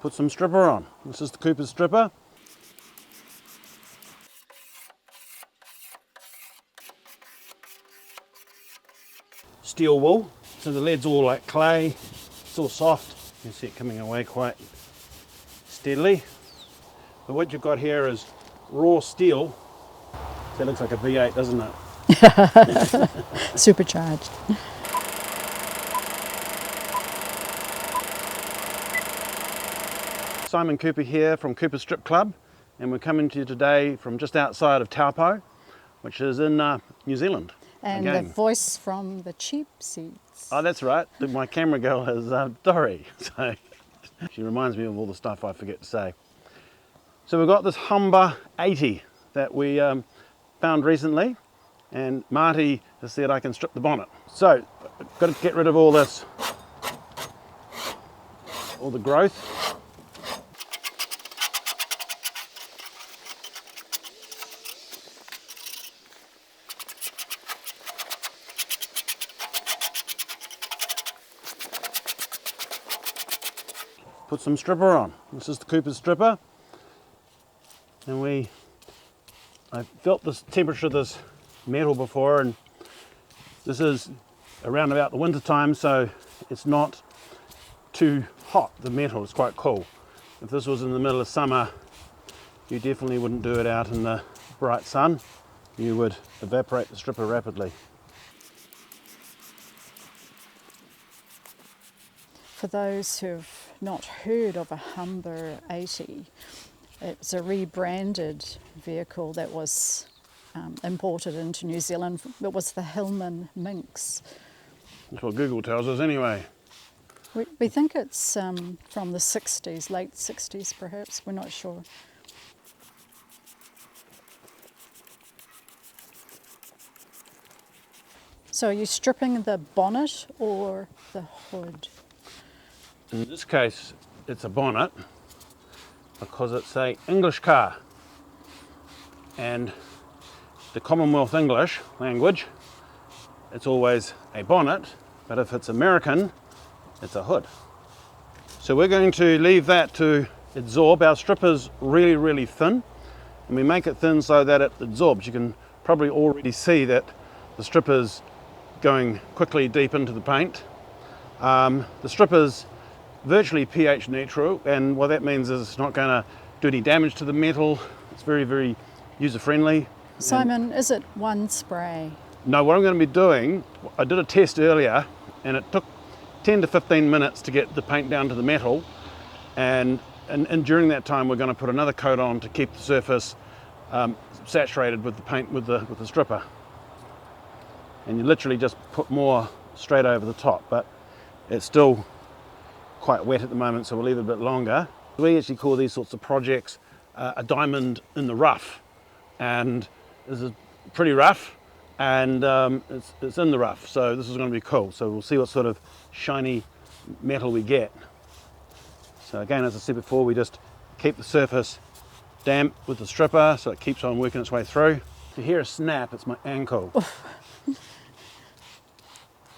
put some stripper on. This is the Cooper's stripper. Steel wool, so the lead's all like clay, it's all soft. You can see it coming away quite steadily. But what you've got here is raw steel. That looks like a V8, doesn't it? Supercharged. Simon Cooper here from Cooper Strip Club, and we're coming to you today from just outside of Taupo, which is in New Zealand. And again. the voice from the cheap seats. Oh, that's right. My camera girl is Dory, so she reminds me of all the stuff I forget to say. So we've got this Humber 80 that we found recently, and Marty has said I can strip the bonnet. So I've got to get rid of all this, all the growth. Put some stripper on. This is the Cooper's stripper, and I felt this temperature of this metal before, and this is around about the winter time, so it's not too hot. The metal is quite cool. If this was in the middle of summer, you definitely wouldn't do it out in the bright sun. You would evaporate the stripper rapidly. For those who've not heard of a Humber 80, it's a rebranded vehicle that was imported into New Zealand. It was the Hillman Minx. That's what Google tells us anyway. We think it's from the 60s, late 60s perhaps, we're not sure. So are you stripping the bonnet or the hood? In this case, it's a bonnet because it's an English car, and the Commonwealth English language, it's always a bonnet, but if it's American, it's a hood. So we're going to leave that to absorb. Our stripper's really, really thin, and we make it thin so that it absorbs. You can probably already see that the stripper's going quickly deep into the paint. The stripper's virtually pH neutral, and what that means is it's not going to do any damage to the metal. It's very, very user-friendly. Simon, is it one spray? No, what I'm going to be doing, I did a test earlier, and it took 10 to 15 minutes to get the paint down to the metal, and during that time we're going to put another coat on to keep the surface saturated with the paint with the stripper. And you literally just put more straight over the top, but it's still quite wet at the moment, so we'll leave it a bit longer. We actually call these sorts of projects a diamond in the rough, and this is pretty rough, and it's in the rough, so this is going to be cool. So we'll see what sort of shiny metal we get. So again, as I said before, we just keep the surface damp with the stripper so it keeps on working its way through. If you hear a snap, it's my ankle.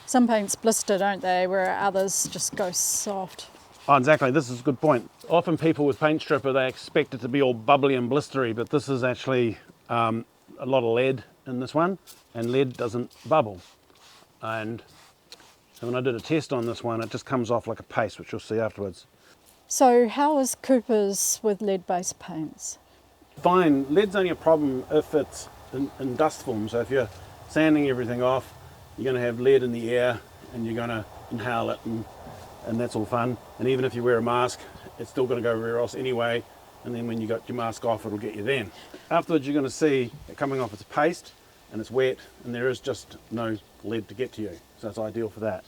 Some paints blister, don't they, where others just go soft. Oh, exactly, this is a good point. Often people with paint stripper, they expect it to be all bubbly and blistery, but this is actually a lot of lead in this one, and lead doesn't bubble. And so when I did a test on this one, it just comes off like a paste, which you'll see afterwards. So how is Cooper's with lead-based paints? Fine, lead's only a problem if it's in dust form. So if you're sanding everything off, you're going to have lead in the air and you're going to inhale it, and that's all fun. And even if you wear a mask, it's still going to go everywhere else anyway, and then when you got your mask off, it'll get you then. Afterwards, you're going to see it coming off its paste, and it's wet, and there is just no lead to get to you, so it's ideal for that.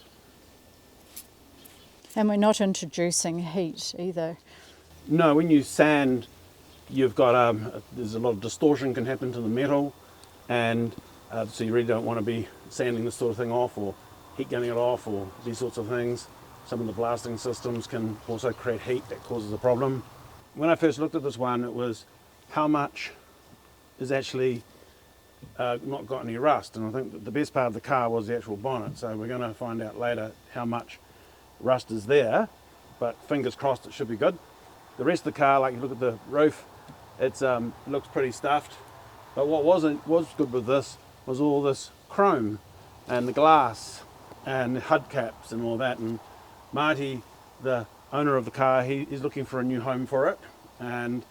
And we're not introducing heat either. No, when you sand, you've got there's a lot of distortion can happen to the metal, and so you really don't want to be sanding this sort of thing off or heat gunning it off or these sorts of things. Some of the blasting systems can also create heat that causes a problem. When I first looked at this one, it was how much is actually not got any rust, and I think that the best part of the car was the actual bonnet, so we're going to find out later how much rust is there, but fingers crossed it should be good. The rest of the car, like you look at the roof, it looks pretty stuffed. But what was good with this was all this chrome and the glass and the hubcaps and all that. And Marty, the owner of the car, he's looking for a new home for it. And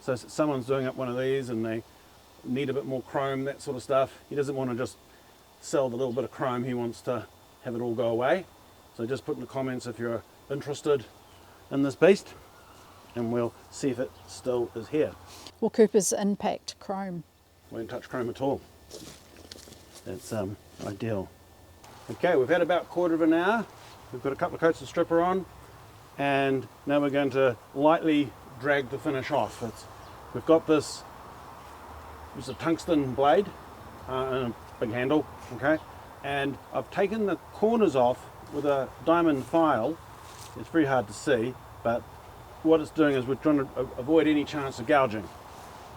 so someone's doing up one of these and they need a bit more chrome, that sort of stuff. He doesn't want to just sell the little bit of chrome, he wants to have it all go away. So just put in the comments if you're interested in this beast and we'll see if it still is here. Will Cooper's impact chrome? Won't touch chrome at all. That's ideal. Okay, we've had about a quarter of an hour. We've got a couple of coats of stripper on, and now we're going to lightly drag the finish off. We've got this, it's a tungsten blade and a big handle, okay? And I've taken the corners off with a diamond file. It's very hard to see, but what it's doing is we're trying to avoid any chance of gouging.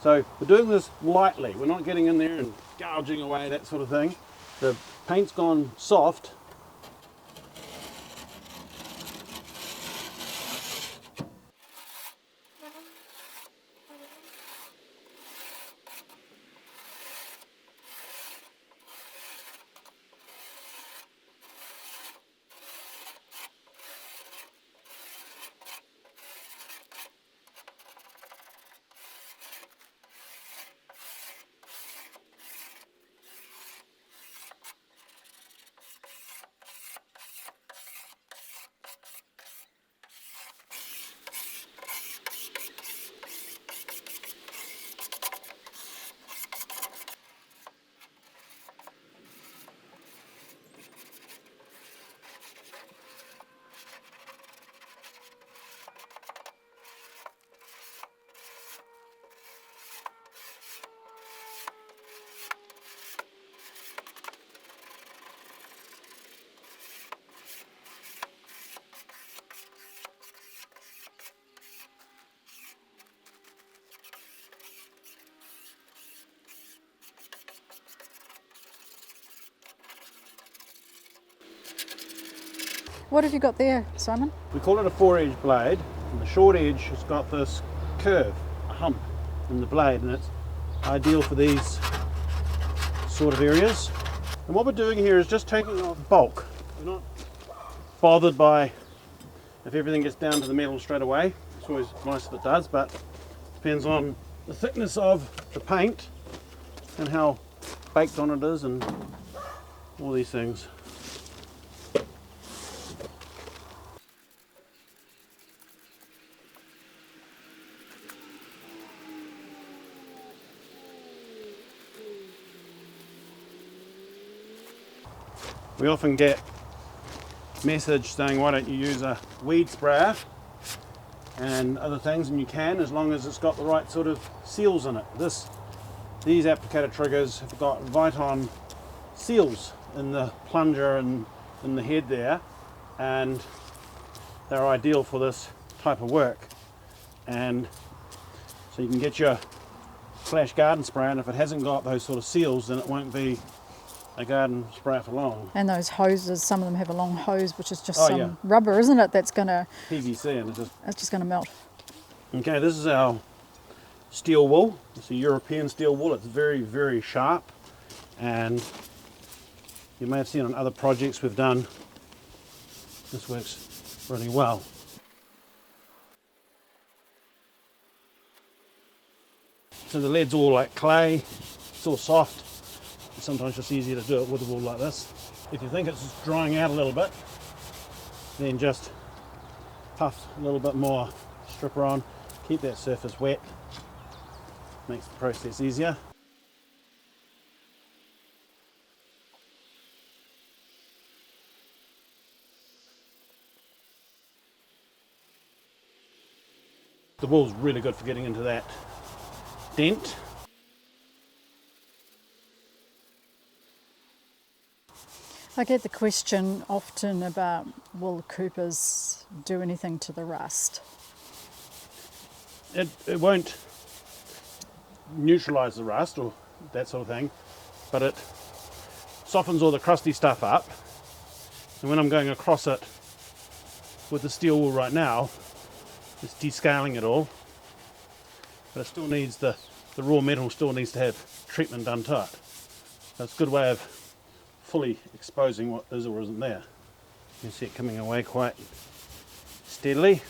So we're doing this lightly. We're not getting in there and gouging away, that sort of thing. The paint's gone soft. What have you got there, Simon? We call it a 4-edge blade, and the short edge has got this curve, a hump in the blade, and it's ideal for these sort of areas. And what we're doing here is just taking off bulk. We're not bothered by if everything gets down to the metal straight away. It's always nice if it does, but it depends on the thickness of the paint and how baked on it is and all these things. We often get message saying why don't you use a weed sprayer and other things, and you can as long as it's got the right sort of seals in it. These applicator triggers have got Viton seals in the plunger and in the head there, and they're ideal for this type of work. And so you can get your flash garden sprayer, and if it hasn't got those sort of seals then it won't be a garden sprayer for long. And those hoses, some of them have a long hose which is just yeah. rubber, isn't it, that's gonna PVC, and it's just gonna melt. Okay, this is our steel wool. It's a European steel wool. It's very, very sharp, and you may have seen on other projects we've done, this works really well. So the lead's all like clay, it's all soft. It's sometimes just easier to do it with a wool like this. If you think it's drying out a little bit, then just puff a little bit more stripper on, keep that surface wet, makes the process easier. The wool's really good for getting into that dent. I get the question often about will Coopers do anything to the rust? It won't neutralise the rust or that sort of thing, but it softens all the crusty stuff up. And when I'm going across it with the steel wool right now, Just descaling it all, but it still needs the raw metal still needs to have treatment done to it. So it's a good way of fully exposing what is or isn't there. You can see it coming away quite steadily.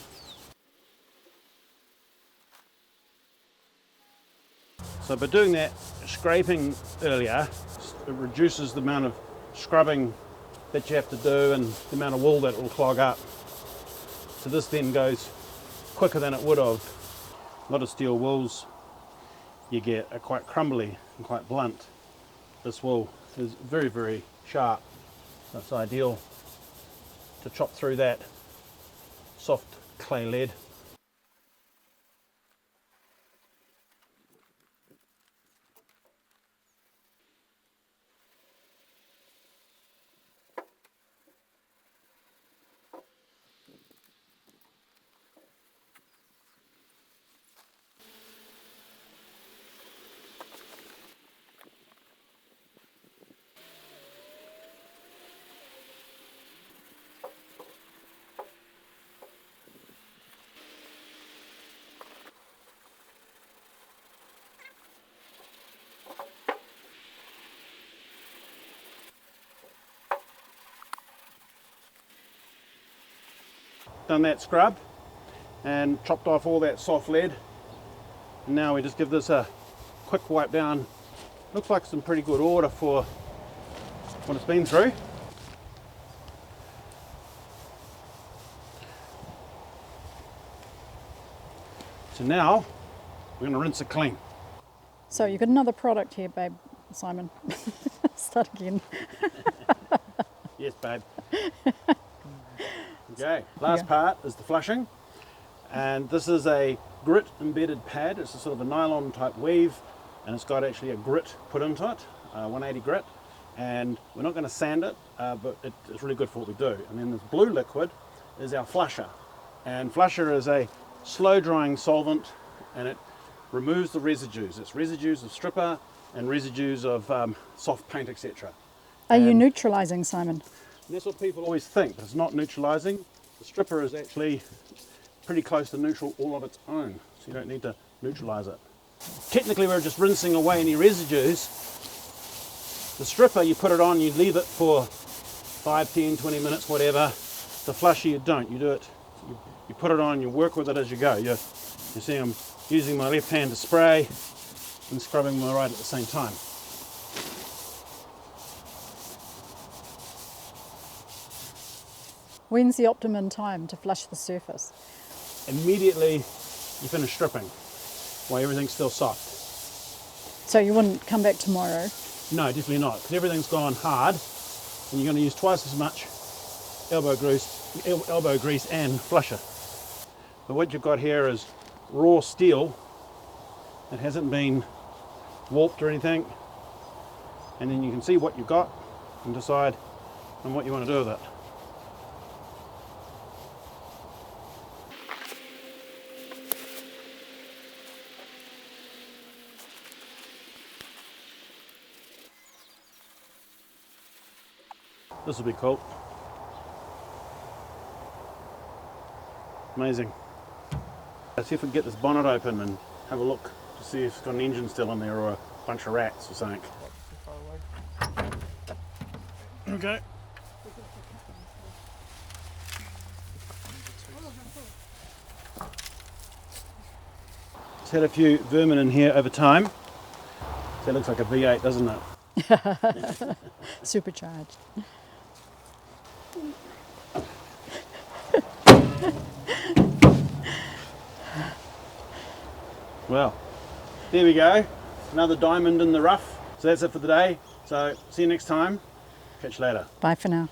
So by doing that scraping earlier, it reduces the amount of scrubbing that you have to do and the amount of wool that will clog up. So this then goes quicker than it would have. A lot of steel wools you get are quite crumbly and quite blunt. This wool is very, very sharp. That's ideal to chop through that soft clay lead. Done that scrub and chopped off all that soft lead, and now we just give this a quick wipe down. Looks like some pretty good order for what it's been through. So now we're going to rinse it clean. So you've got another product here, babe, Simon. Start again. Yes, babe. Okay, last part is the flushing, and this is a grit embedded pad. It's a sort of a nylon type weave, and it's got actually a grit put into it, 180 grit, and we're not going to sand it, but it's really good for what we do. And then this blue liquid is our flusher, and flusher is a slow drying solvent, and it removes the residues. It's residues of stripper and residues of soft paint, etc. Are you neutralising, Simon? And that's what people always think, but it's not neutralising. The stripper is actually pretty close to neutral all of its own, so you don't need to neutralise it. Technically we're just rinsing away any residues. The stripper, you put it on, you leave it for 5, 10, 20 minutes, whatever. The flusher you don't, you do it, you put it on, you work with it as you go. You see I'm using my left hand to spray and scrubbing my right at the same time. When's the optimum time to flush the surface? Immediately you finish stripping, while everything's still soft. So you wouldn't come back tomorrow? No, definitely not, because everything's gone hard, and you're going to use twice as much elbow grease and flusher. But what you've got here is raw steel. It hasn't been warped or anything, and then you can see what you've got and decide on what you want to do with it. This will be cool. Amazing. Let's see if we can get this bonnet open and have a look to see if it's got an engine still in there or a bunch of rats or something. Okay. It's had a few vermin in here over time. That looks like a V8, doesn't it? Supercharged. Well, there we go. Another diamond in the rough. So that's it for the day. So see you next time. Catch you later. Bye for now.